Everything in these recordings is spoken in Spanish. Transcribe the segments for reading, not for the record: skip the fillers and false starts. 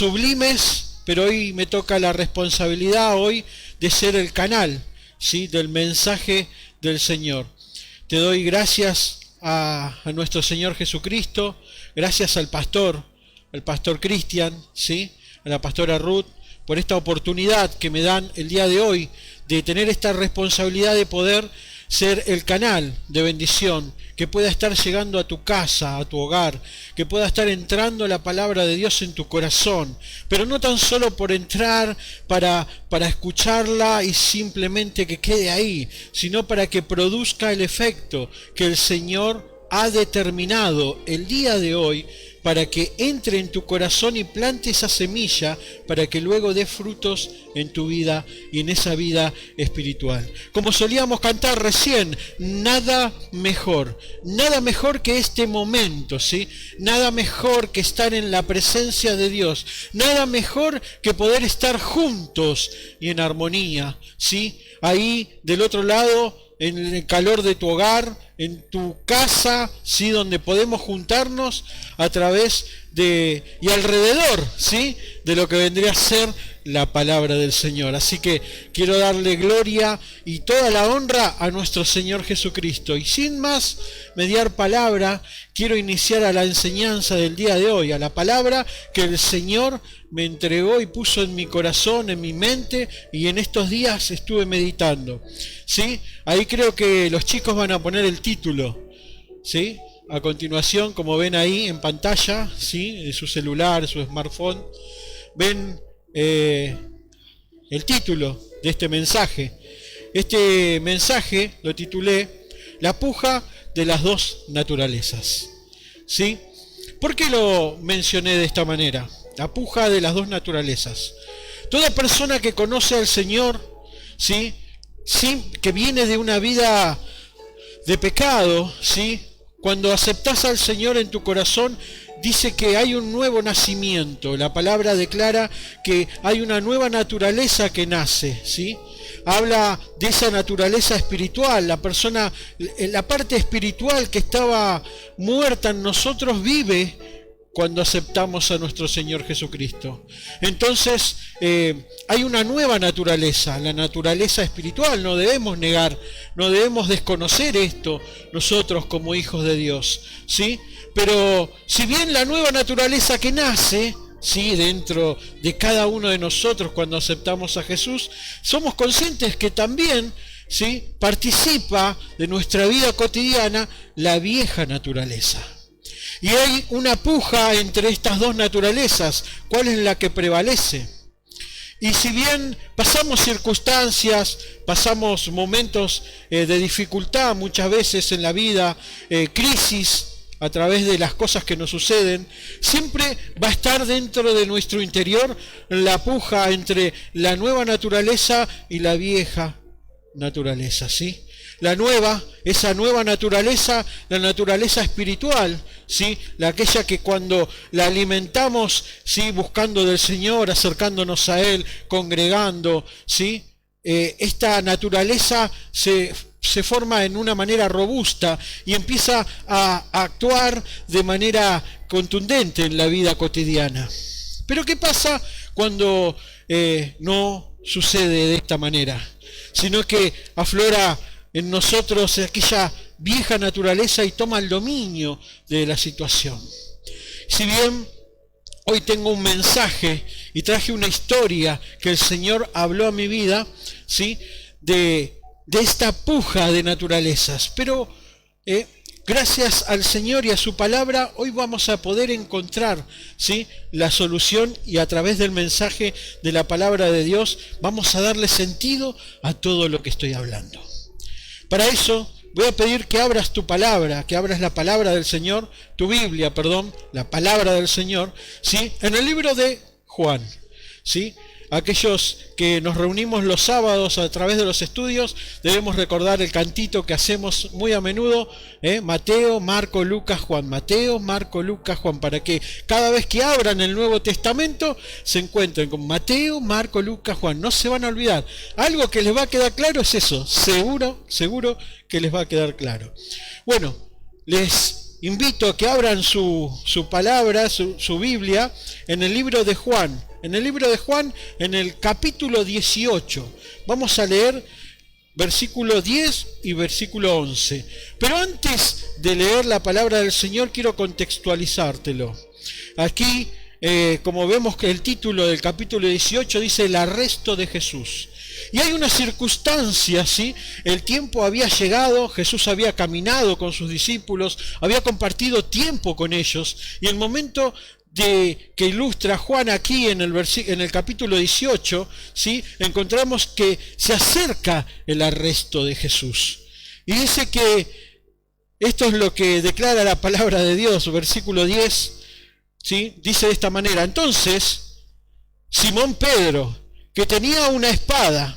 sublimes, pero hoy me toca la responsabilidad hoy de ser el canal, ¿sí?, del mensaje del Señor. Te doy gracias a nuestro Señor Jesucristo, gracias al pastor Cristian, ¿sí?, a la pastora Ruth, por esta oportunidad que me dan el día de hoy de tener esta responsabilidad de poder ser el canal de bendición, que pueda estar llegando a tu casa, a tu hogar, que pueda estar entrando la palabra de Dios en tu corazón, pero no tan solo por entrar para escucharla y simplemente que quede ahí, sino para que produzca el efecto que el Señor ha determinado el día de hoy, para que entre en tu corazón y plante esa semilla, para que luego dé frutos en tu vida y en esa vida espiritual. Como solíamos cantar recién, nada mejor que este momento, ¿sí? Nada mejor que estar en la presencia de Dios, nada mejor que poder estar juntos y en armonía, ¿sí? Ahí del otro lado, en el calor de tu hogar, en tu casa, ¿sí?, donde podemos juntarnos a través de y alrededor, ¿sí?, de lo que vendría a ser la palabra del Señor. Así que quiero darle gloria y toda la honra a nuestro Señor Jesucristo. Y sin más mediar palabra, quiero iniciar a la enseñanza del día de hoy, a la palabra que el Señor me entregó y puso en mi corazón, en mi mente, y en estos días estuve meditando, ¿sí? Ahí creo que los chicos van a poner el título, ¿sí? A continuación, como ven ahí en pantalla, ¿sí?, de su celular, su smartphone, ven el título de este mensaje. Este mensaje lo titulé La puja de las dos naturalezas, ¿sí? ¿Por qué lo mencioné de esta manera? La puja de las dos naturalezas. Toda persona que conoce al Señor, ¿sí?, que viene de una vida de pecado, ¿sí?, cuando aceptás al Señor en tu corazón, dice que hay un nuevo nacimiento. La palabra declara que hay una nueva naturaleza que nace, ¿sí? Habla de esa naturaleza espiritual. La persona, la parte espiritual que estaba muerta en nosotros vive cuando aceptamos a nuestro Señor Jesucristo. Entonces hay una nueva naturaleza, la naturaleza espiritual. No debemos negar, no debemos desconocer esto nosotros como hijos de Dios, ¿sí? Pero si bien la nueva naturaleza que nace, ¿sí?, dentro de cada uno de nosotros cuando aceptamos a Jesús, somos conscientes que también, ¿sí?, participa de nuestra vida cotidiana la vieja naturaleza. Y hay una puja entre estas dos naturalezas. ¿Cuál es la que prevalece? Y si bien pasamos circunstancias, pasamos momentos de dificultad muchas veces en la vida, crisis a través de las cosas que nos suceden, siempre va a estar dentro de nuestro interior la puja entre la nueva naturaleza y la vieja naturaleza, ¿sí? Esa nueva naturaleza, la naturaleza espiritual, ¿sí?, aquella que cuando la alimentamos, ¿sí?, buscando del Señor, acercándonos a Él, congregando, ¿sí?, esta naturaleza se forma en una manera robusta y empieza a actuar de manera contundente en la vida cotidiana. Pero ¿qué pasa cuando no sucede de esta manera? Sino que aflora en nosotros aquella vieja naturaleza y toma el dominio de la situación. Si bien hoy tengo un mensaje y traje una historia que el Señor habló a mi vida, ¿sí?, de esta puja de naturalezas, pero gracias al Señor y a su palabra, hoy vamos a poder encontrar, ¿sí?, la solución, y a través del mensaje de la palabra de Dios vamos a darle sentido a todo lo que estoy hablando. Para eso voy a pedir que abras tu palabra, que abras la palabra del Señor, tu Biblia, la palabra del Señor, ¿sí?, en el libro de Juan, ¿sí? Aquellos que nos reunimos los sábados a través de los estudios, debemos recordar el cantito que hacemos muy a menudo, Mateo, Marco, Lucas, Juan. Mateo, Marco, Lucas, Juan, para que cada vez que abran el Nuevo Testamento se encuentren con Mateo, Marco, Lucas, Juan. No se van a olvidar. Algo que les va a quedar claro es eso. Seguro que les va a quedar claro. Bueno, les invito a que abran su palabra, su Biblia, en el libro de Juan. En el libro de Juan, en el capítulo 18. Vamos a leer versículo 10 y versículo 11. Pero antes de leer la palabra del Señor, quiero contextualizártelo. Aquí, como vemos que el título del capítulo 18 dice el arresto de Jesús. Y hay una circunstancia, ¿sí? El tiempo había llegado, Jesús había caminado con sus discípulos, había compartido tiempo con ellos, y el momento que ilustra Juan aquí en el capítulo 18, ¿sí? Encontramos que se acerca el arresto de Jesús. Y dice que esto es lo que declara la palabra de Dios, versículo 10, ¿sí? Dice de esta manera: entonces Simón Pedro, que tenía una espada,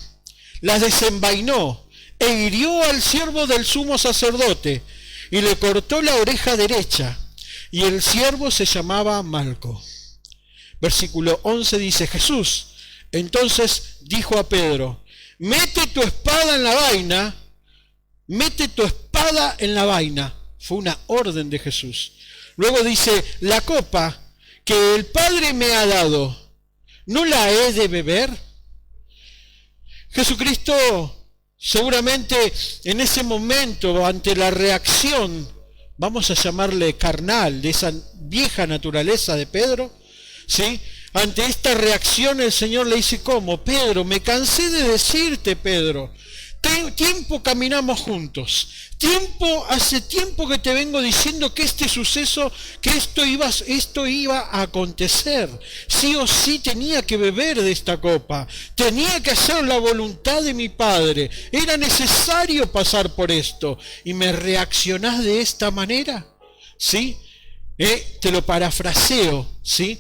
la desenvainó e hirió al siervo del sumo sacerdote y le cortó la oreja derecha, y el siervo se llamaba Malco. Versículo 11 dice: Jesús entonces dijo a Pedro: mete tu espada en la vaina, mete tu espada en la vaina. Fue una orden de Jesús. Luego dice: la copa que el Padre me ha dado, ¿no la he de beber? Jesucristo seguramente en ese momento, ante la reacción, vamos a llamarle carnal, de esa vieja naturaleza de Pedro, ¿sí? Ante esta reacción el Señor le dice: ¿cómo? Pedro, me cansé de decirte, Pedro, tiempo caminamos juntos, hace tiempo que te vengo diciendo que este suceso, que esto iba a acontecer. Sí o sí tenía que beber de esta copa, tenía que hacer la voluntad de mi Padre, era necesario pasar por esto, y me reaccionás de esta manera, ¿sí? Te lo parafraseo, ¿sí?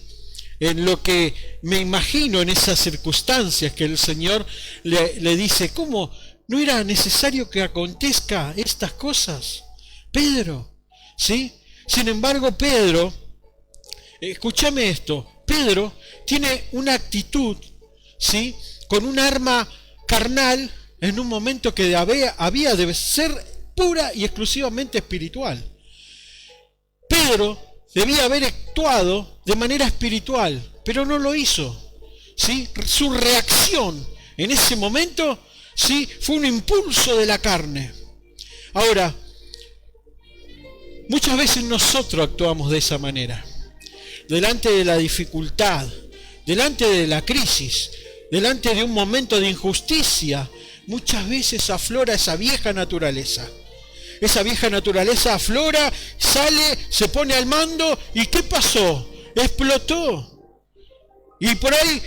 En lo que me imagino en esas circunstancias que el Señor le dice: ¿cómo? ¿No era necesario que acontezca estas cosas, Pedro? ¿Sí? Sin embargo, Pedro, escúchame esto, Pedro tiene una actitud, ¿sí? Con un arma carnal en un momento que había de ser pura y exclusivamente espiritual. Pedro debía haber actuado de manera espiritual, pero no lo hizo, ¿sí? Su reacción en ese momento, ¿sí? Fue un impulso de la carne. Ahora, muchas veces nosotros actuamos de esa manera. Delante de la dificultad, delante de la crisis, delante de un momento de injusticia, muchas veces aflora esa vieja naturaleza. Esa vieja naturaleza aflora, sale, se pone al mando, ¿y qué pasó? Explotó. Y por ahí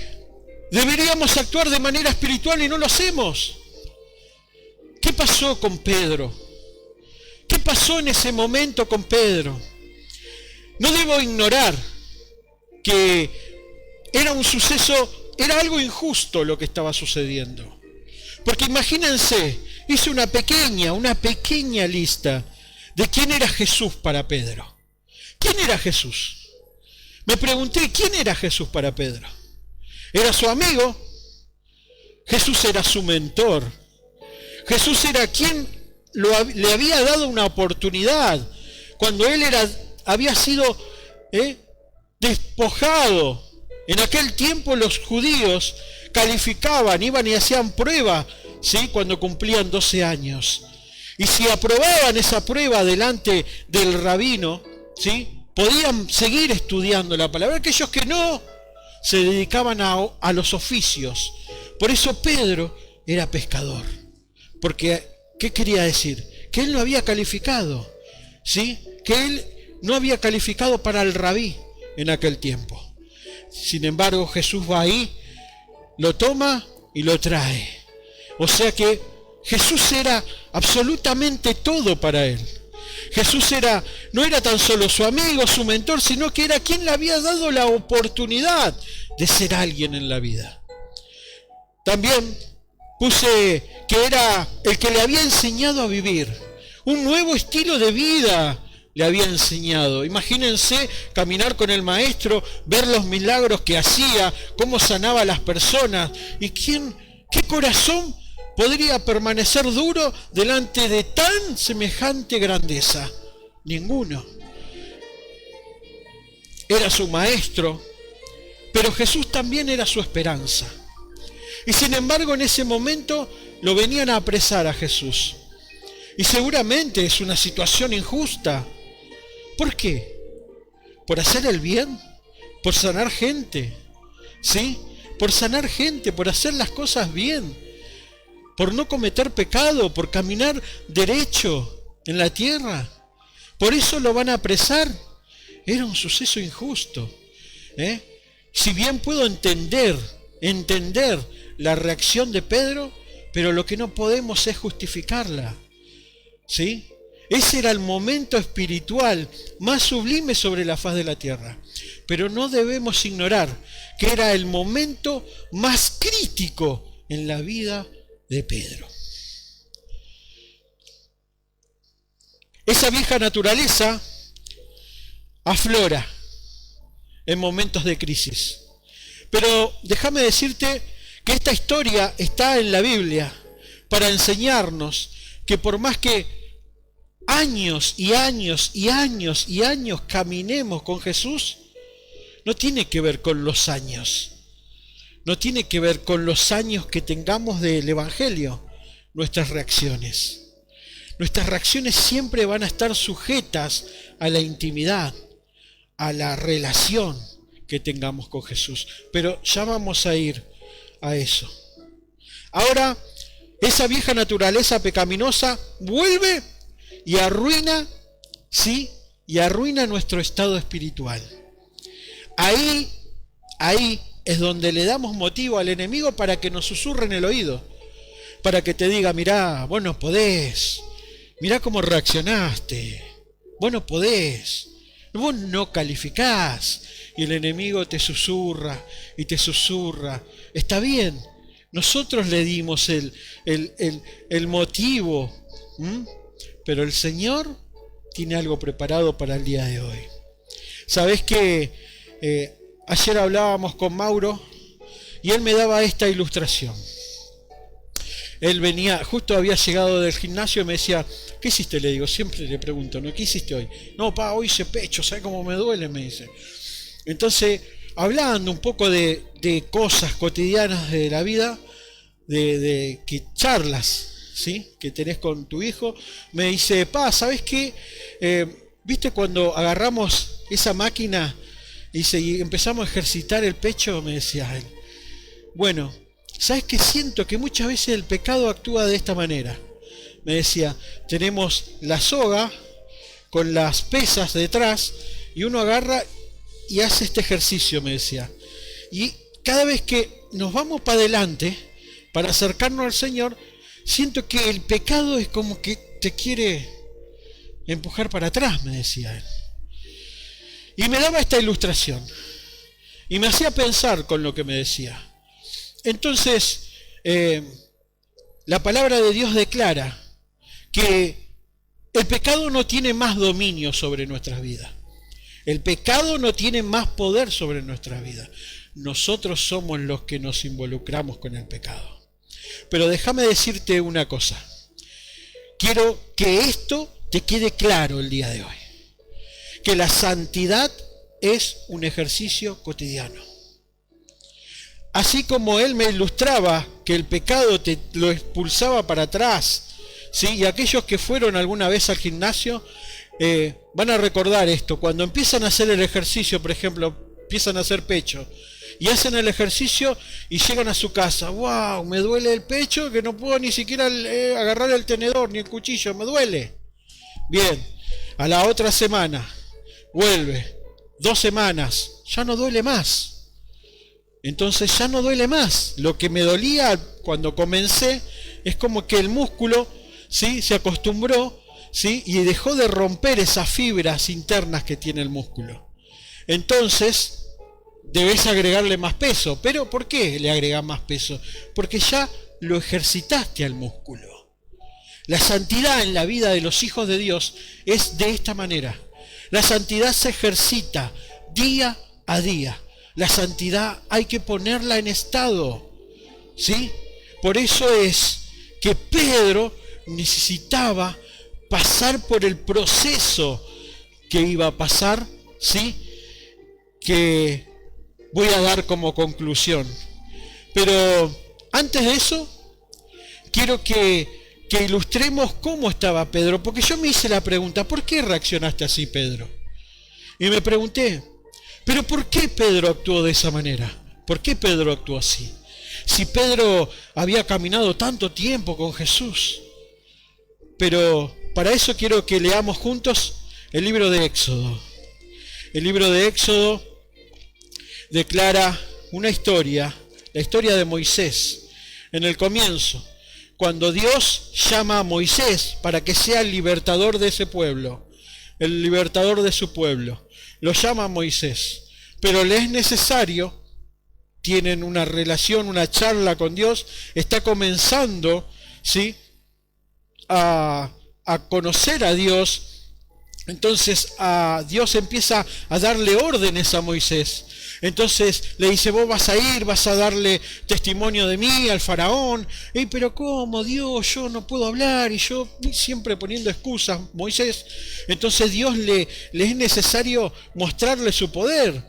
deberíamos actuar de manera espiritual y no lo hacemos. ¿Qué pasó con Pedro? ¿Qué pasó en ese momento con Pedro? No debo ignorar que era un suceso, era algo injusto lo que estaba sucediendo. Porque imagínense, hice una pequeña lista de quién era Jesús para Pedro. ¿Quién era Jesús? Me pregunté, ¿quién era Jesús para Pedro? ¿Era su amigo? Jesús era su mentor. Jesús era quien le había dado una oportunidad cuando él había sido despojado. En aquel tiempo los judíos calificaban, iban y hacían prueba, ¿sí? Cuando cumplían 12 años. Y si aprobaban esa prueba delante del rabino, ¿sí? Podían seguir estudiando la palabra. Aquellos que no, se dedicaban a los oficios. Por eso Pedro era pescador. Porque, ¿qué quería decir? Que él no había calificado, ¿sí? Que él no había calificado para el rabí en aquel tiempo. Sin embargo, Jesús va ahí, lo toma y lo trae. O sea que Jesús era absolutamente todo para él. Jesús no era tan solo su amigo, su mentor, sino que era quien le había dado la oportunidad de ser alguien en la vida. También puse que era el que le había enseñado a vivir. Un nuevo estilo de vida le había enseñado. Imagínense caminar con el maestro, ver los milagros que hacía, cómo sanaba a las personas. ¿Y qué corazón podría permanecer duro delante de tan semejante grandeza? Ninguno. era su maestro, pero Jesús también era su esperanza. Y sin embargo, en ese momento lo venían a apresar a Jesús. Y seguramente es una situación injusta. ¿Por qué? ¿Por hacer el bien? ¿Por sanar gente? ¿Sí? Por sanar gente, por hacer las cosas bien, por no cometer pecado, por caminar derecho en la tierra. Por eso lo van a apresar. Era un suceso injusto. Si bien puedo entender la reacción de Pedro, pero lo que no podemos es justificarla. ¿Sí? Ese era el momento espiritual más sublime sobre la faz de la tierra. Pero no debemos ignorar que era el momento más crítico en la vida de Pedro. Esa vieja naturaleza aflora en momentos de crisis. Pero déjame decirte que esta historia está en la Biblia para enseñarnos que por más que años y años y años y años caminemos con Jesús, no tiene que ver con los años. No tiene que ver con los años que tengamos del Evangelio, nuestras reacciones. Nuestras reacciones siempre van a estar sujetas a la intimidad, a la relación que tengamos con Jesús. Pero ya vamos a ir a eso. Ahora, esa vieja naturaleza pecaminosa vuelve y arruina, ¿sí? Y arruina nuestro estado espiritual. Ahí es donde le damos motivo al enemigo para que nos susurre en el oído, para que te diga, mirá, vos no podés, mirá cómo reaccionaste, vos no podés, vos no calificás. Y el enemigo te susurra y te susurra. Está bien, nosotros le dimos el motivo, pero el Señor tiene algo preparado para el día de hoy. ¿Sabés que ayer hablábamos con Mauro y él me daba esta ilustración? Él venía, justo había llegado del gimnasio y me decía, ¿qué hiciste? Le digo, siempre le pregunto, ¿no? ¿Qué hiciste hoy? No, hoy hice pecho, ¿sabes cómo me duele? Me dice. Entonces, hablando un poco de cosas cotidianas de la vida, de que charlas, ¿sí? Que tenés con tu hijo, me dice, ¿sabés qué? ¿Viste cuando agarramos esa máquina y empezamos a ejercitar el pecho? Me decía él. Bueno, ¿sabes qué? Siento que muchas veces el pecado actúa de esta manera. Me decía, tenemos la soga con las pesas detrás y uno agarra y hace este ejercicio, me decía. Y cada vez que nos vamos para adelante, para acercarnos al Señor, siento que el pecado es como que te quiere empujar para atrás, me decía él. Y me daba esta ilustración. Y me hacía pensar con lo que me decía. Entonces, la palabra de Dios declara que el pecado no tiene más dominio sobre nuestras vidas. El pecado no tiene más poder sobre nuestras vidas. Nosotros somos los que nos involucramos con el pecado. Pero déjame decirte una cosa. Quiero que esto te quede claro el día de hoy. Que la santidad es un ejercicio cotidiano. Así como él me ilustraba que el pecado te lo expulsaba para atrás, ¿sí? Y aquellos que fueron alguna vez al gimnasio van a recordar esto. Cuando empiezan a hacer el ejercicio, por ejemplo, empiezan a hacer pecho y hacen el ejercicio y llegan a su casa. ¡Wow! Me duele el pecho que no puedo ni siquiera agarrar el tenedor ni el cuchillo, me duele. Bien, a la otra semana vuelve, 2 semanas, ya no duele más. Entonces ya no duele más. Lo que me dolía cuando comencé es como que el músculo, ¿sí?, se acostumbró, ¿sí?, y dejó de romper esas fibras internas que tiene el músculo. Entonces debes agregarle más peso. ¿Pero por qué le agregas más peso? Porque ya lo ejercitaste al músculo. La santidad en la vida de los hijos de Dios es de esta manera. La santidad se ejercita día a día. La santidad hay que ponerla en estado, ¿sí? Por eso es que Pedro necesitaba pasar por el proceso que iba a pasar, ¿sí? que voy a dar como conclusión. Pero antes de eso, quiero que ilustremos cómo estaba Pedro, porque yo me hice la pregunta, ¿por qué reaccionaste así, Pedro? Y me pregunté, ¿pero por qué Pedro actuó de esa manera? ¿Por qué Pedro actuó así? Si Pedro había caminado tanto tiempo con Jesús. Pero para eso quiero que leamos juntos el libro de Éxodo. El libro de Éxodo declara una historia, la historia de Moisés. En el comienzo, cuando Dios llama a Moisés para que sea el libertador de ese pueblo, el libertador de su pueblo, lo llama a Moisés, pero le es necesario, tienen una relación, una charla con Dios, está comenzando, ¿sí?, a conocer a Dios. Entonces Dios empieza a darle órdenes a Moisés. Entonces le dice, vos vas a ir, vas a darle testimonio de mí al faraón. Pero ¿cómo, Dios? Yo no puedo hablar, y yo siempre poniendo excusas, Moisés. Entonces Dios le es necesario mostrarle su poder.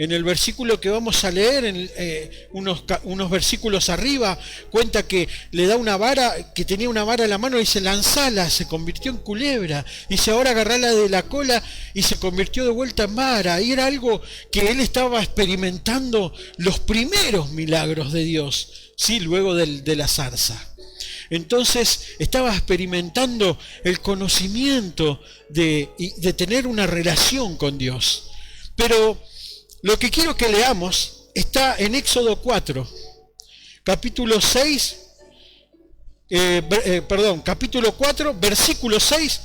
En el versículo que vamos a leer, unos versículos arriba, cuenta que le da una vara, que tenía una vara en la mano, y dice, lanzala, se convirtió en culebra. Dice, ahora agarrala de la cola, y se convirtió de vuelta en vara. Y era algo que él estaba experimentando, los primeros milagros de Dios, ¿sí?, luego de la zarza. Entonces estaba experimentando el conocimiento de tener una relación con Dios. Pero lo que quiero que leamos está en Éxodo 4, capítulo 4, versículo 6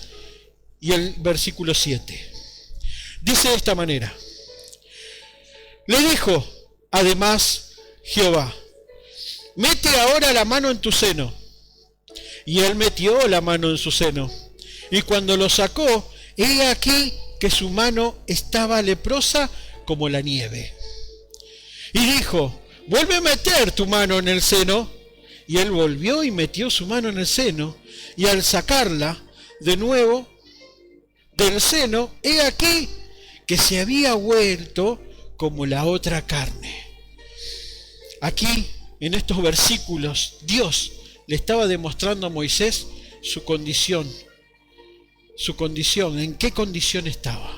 y el versículo 7. Dice de esta manera: le dijo además Jehová, mete ahora la mano en tu seno. Y él metió la mano en su seno, y cuando lo sacó, he aquí que su mano estaba leprosa como la nieve. Y dijo, vuelve a meter tu mano en el seno. Y él volvió y metió su mano en el seno, y al sacarla de nuevo del seno, he aquí que se había vuelto como la otra carne. Aquí, en estos versículos, Dios le estaba demostrando a Moisés su condición, en qué condición estaba.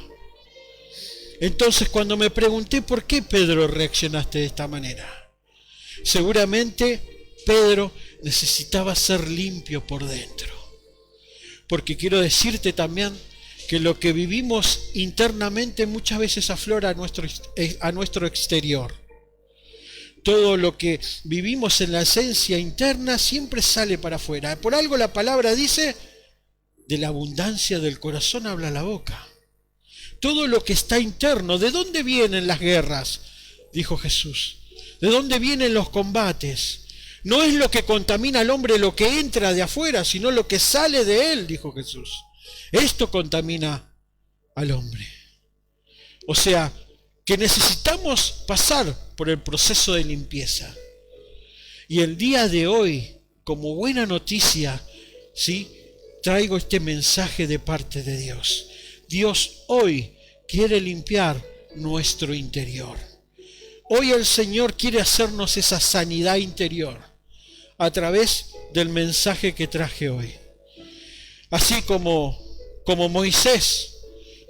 Entonces, cuando me pregunté por qué Pedro reaccionaste de esta manera, seguramente Pedro necesitaba ser limpio por dentro. Porque quiero decirte también que lo que vivimos internamente muchas veces aflora a nuestro exterior. Todo lo que vivimos en la esencia interna siempre sale para afuera. Por algo la palabra dice, de la abundancia del corazón habla la boca. Todo lo que está interno, ¿de dónde vienen las guerras?, dijo Jesús. ¿De dónde vienen los combates? No es lo que contamina al hombre lo que entra de afuera, sino lo que sale de él, dijo Jesús. Esto contamina al hombre. O sea, que necesitamos pasar por el proceso de limpieza. Y el día de hoy, como buena noticia, ¿sí?, traigo este mensaje de parte de Dios. Dios hoy quiere limpiar nuestro interior. Hoy el Señor quiere hacernos esa sanidad interior a través del mensaje que traje hoy. Así como Moisés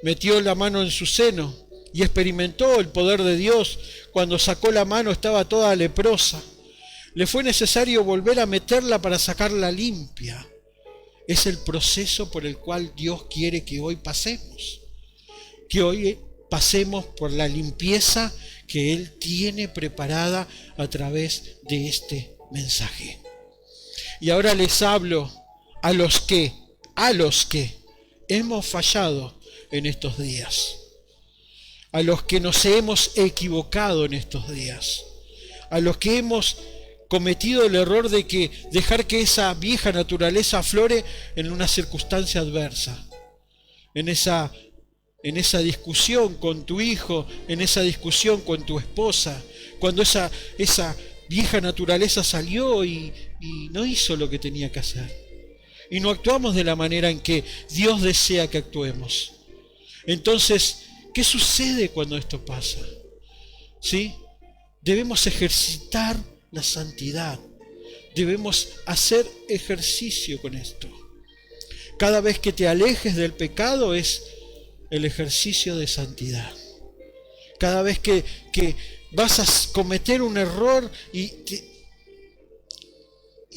metió la mano en su seno y experimentó el poder de Dios, cuando sacó la mano estaba toda leprosa. Le fue necesario volver a meterla para sacarla limpia. Es el proceso por el cual Dios quiere que hoy pasemos. Que hoy pasemos por la limpieza que Él tiene preparada a través de este mensaje. Y ahora les hablo a los que hemos fallado en estos días, a los que nos hemos equivocado en estos días, a los que hemos cometido el error de dejar que esa vieja naturaleza aflore en una circunstancia adversa, en esa discusión con tu hijo, en esa discusión con tu esposa, cuando esa vieja naturaleza salió y no hizo lo que tenía que hacer, y no actuamos de la manera en que Dios desea que actuemos. Entonces, ¿qué sucede cuando esto pasa? ¿sí? Debemos ejercitar la santidad. Debemos hacer ejercicio con esto. Cada vez que te alejes del pecado es el ejercicio de santidad. Cada vez que vas a cometer un error y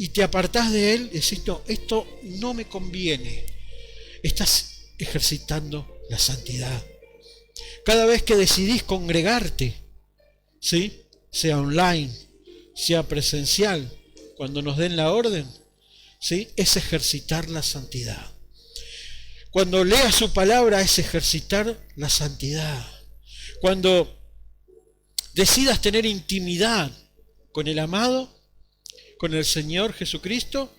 te apartás de él, decís, no, esto no me conviene. Estás ejercitando la santidad. Cada vez que decidís congregarte, ¿sí? Sea online, sea presencial, cuando nos den la orden, ¿sí? Es ejercitar la santidad. Cuando leas su palabra es ejercitar la santidad. Cuando decidas tener intimidad con el amado, con el Señor Jesucristo,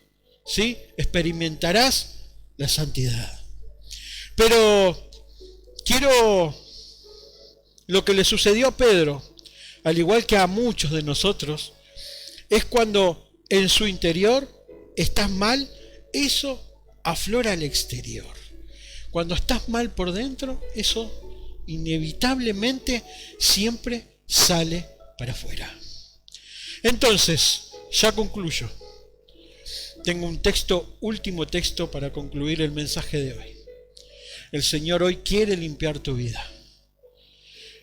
¿sí? Experimentarás la santidad. Pero lo que le sucedió a Pedro, al igual que a muchos de nosotros, es cuando en su interior estás mal, eso aflora al exterior. Cuando estás mal por dentro, eso inevitablemente siempre sale para afuera. Entonces, ya concluyo. Tengo un último texto para concluir el mensaje de hoy. El Señor hoy quiere limpiar tu vida.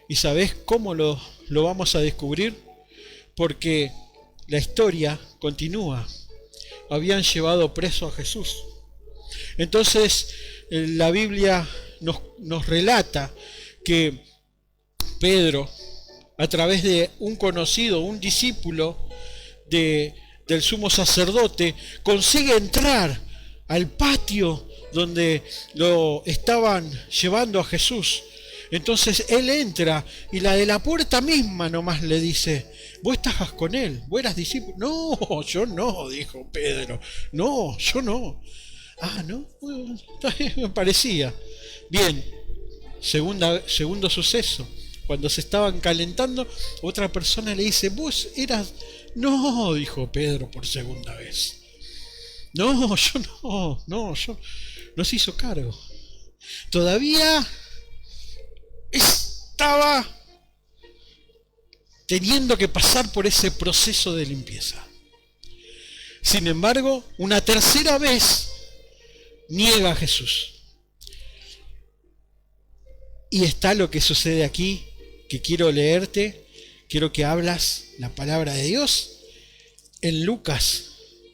¿Y sabés cómo lo vamos a descubrir? Porque la historia continúa. Habían llevado preso a Jesús. Entonces, la Biblia nos relata que Pedro, a través de un conocido, un discípulo del sumo sacerdote, consigue entrar al patio donde lo estaban llevando a Jesús. Entonces él entra y la de la puerta misma nomás le dice, vos estabas con él, vos eras discípulo. No, yo no, dijo Pedro. No, yo no. Ah, ¿no? Bueno, me parecía. Bien, segundo suceso. Cuando se estaban calentando, otra persona le dice, vos eras... No, dijo Pedro por segunda vez. No, yo no se hizo cargo. Todavía estaba teniendo que pasar por ese proceso de limpieza. Sin embargo, una tercera vez niega a Jesús. Y está lo que sucede aquí, que quiero leerte, quiero que hablas la palabra de Dios en Lucas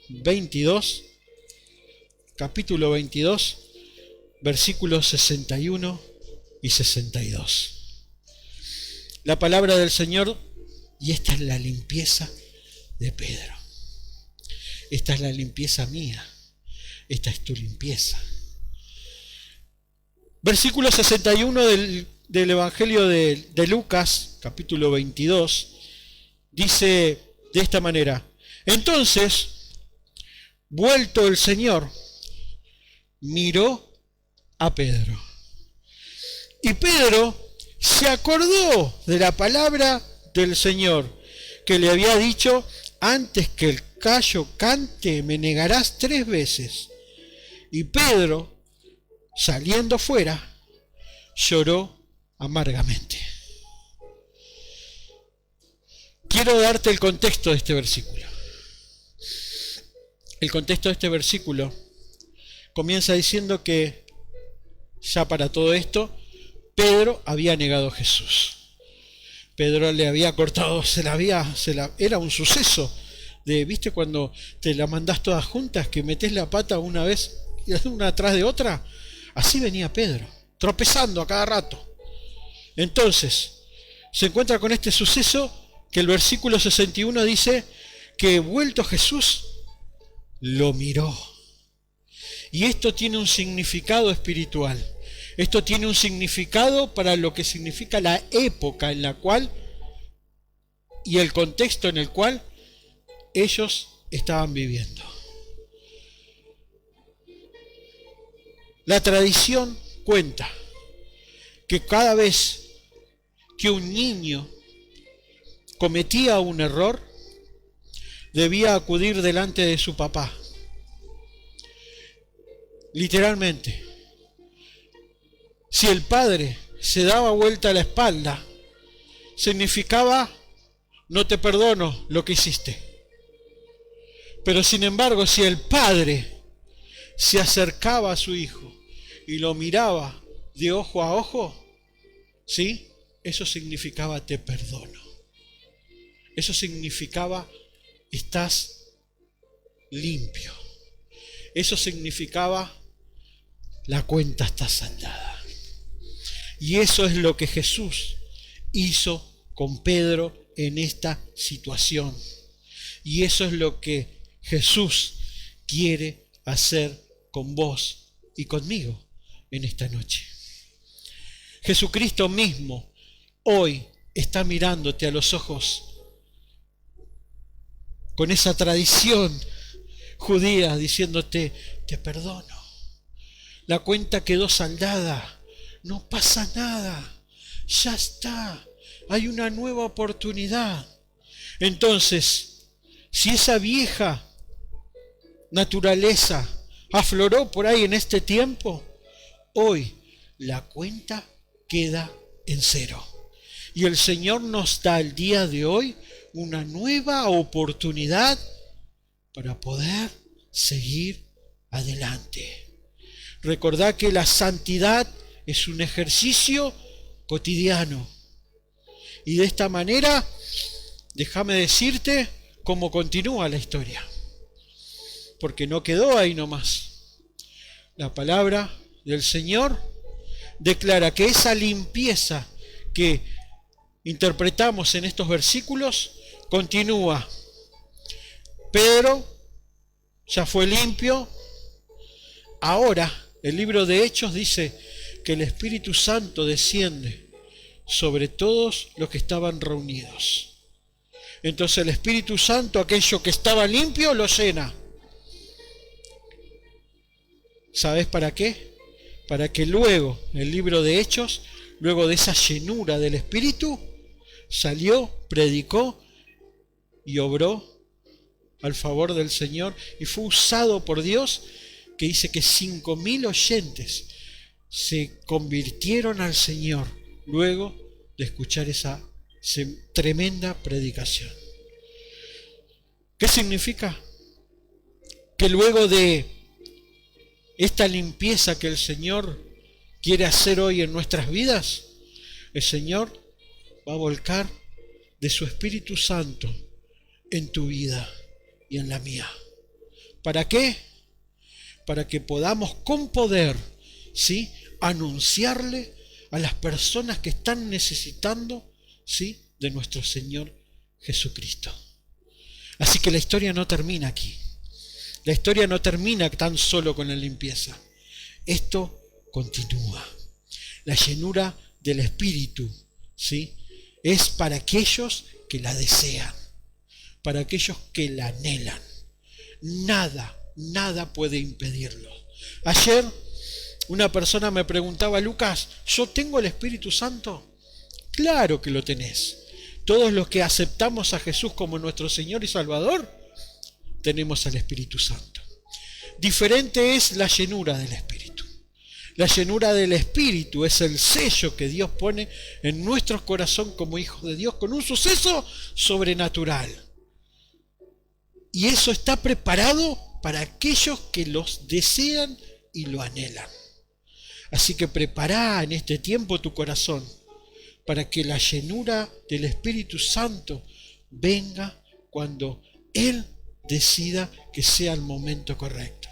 22, capítulo 22, versículos 61 y 62. La palabra del Señor, y esta es la limpieza de Pedro. Esta es la limpieza mía. Esta es tu limpieza. Versículo 61 del Evangelio de Lucas, capítulo 22, dice de esta manera: entonces, vuelto el Señor, miró a Pedro. Y Pedro se acordó de la palabra del Señor, que le había dicho, antes que el gallo cante, me negarás 3 veces. Y Pedro, saliendo fuera, lloró amargamente. Quiero darte el contexto de este versículo. El contexto de este versículo comienza diciendo que ya para todo esto, Pedro había negado a Jesús. Pedro le había cortado, era un suceso de, ¿viste cuando te la mandás todas juntas, que metés la pata una vez y una atrás de otra? Así venía Pedro, tropezando a cada rato. Entonces, se encuentra con este suceso que el versículo 61 dice que vuelto Jesús, lo miró. Y esto tiene un significado espiritual. Esto tiene un significado para lo que significa la época en la cual y el contexto en el cual ellos estaban viviendo. La tradición cuenta que cada vez que un niño cometía un error, debía acudir delante de su papá. Literalmente. Si el padre se daba vuelta a la espalda significaba no te perdono lo que hiciste. Pero sin embargo, si el padre se acercaba a su hijo y lo miraba de ojo a ojo, ¿sí? Eso significaba te perdono. Eso significaba estás limpio. Eso significaba la cuenta está saldada. Y eso es lo que Jesús hizo con Pedro en esta situación. Y eso es lo que Jesús quiere hacer con vos y conmigo en esta noche. Jesucristo mismo hoy está mirándote a los ojos con esa tradición judía diciéndote, te perdono. La cuenta quedó saldada, no pasa nada, ya está, hay una nueva oportunidad. Entonces, si esa vieja naturaleza afloró por ahí en este tiempo, hoy la cuenta queda en cero. Y el Señor nos da el día de hoy una nueva oportunidad para poder seguir adelante. Recordá que la santidad es un ejercicio cotidiano. Y de esta manera, déjame decirte cómo continúa la historia. Porque no quedó ahí nomás. La palabra del Señor declara que esa limpieza que interpretamos en estos versículos continúa. Pedro ya fue limpio. Ahora el libro de Hechos dice que el Espíritu Santo desciende sobre todos los que estaban reunidos. Entonces el Espíritu Santo, aquello que estaba limpio, lo llena. ¿Sabes para qué? Para que luego, el libro de Hechos, luego de esa llenura del Espíritu, salió, predicó y obró al favor del Señor y fue usado por Dios, que dice que 5.000 oyentes se convirtieron al Señor luego de escuchar esa tremenda predicación. ¿Qué significa? Que luego de esta limpieza que el Señor quiere hacer hoy en nuestras vidas, el Señor va a volcar de su Espíritu Santo en tu vida y en la mía. ¿Para qué? Para que podamos con poder, ¿sí?, anunciarle a las personas que están necesitando, ¿sí?, de nuestro Señor Jesucristo. Así que la historia no termina aquí. La historia no termina tan solo con la limpieza. Esto continúa. La llenura del Espíritu, ¿sí?, es para aquellos que la desean, para aquellos que la anhelan. Nada puede impedirlo. Ayer una persona me preguntaba, Lucas, ¿yo tengo el Espíritu Santo? Claro que lo tenés. Todos los que aceptamos a Jesús como nuestro Señor y Salvador, tenemos al Espíritu Santo. Diferente es la llenura del Espíritu. La llenura del Espíritu es el sello que Dios pone en nuestro corazón como hijos de Dios con un suceso sobrenatural. Y eso está preparado para aquellos que los desean y lo anhelan. Así que prepara en este tiempo tu corazón para que la llenura del Espíritu Santo venga cuando Él decida que sea el momento correcto.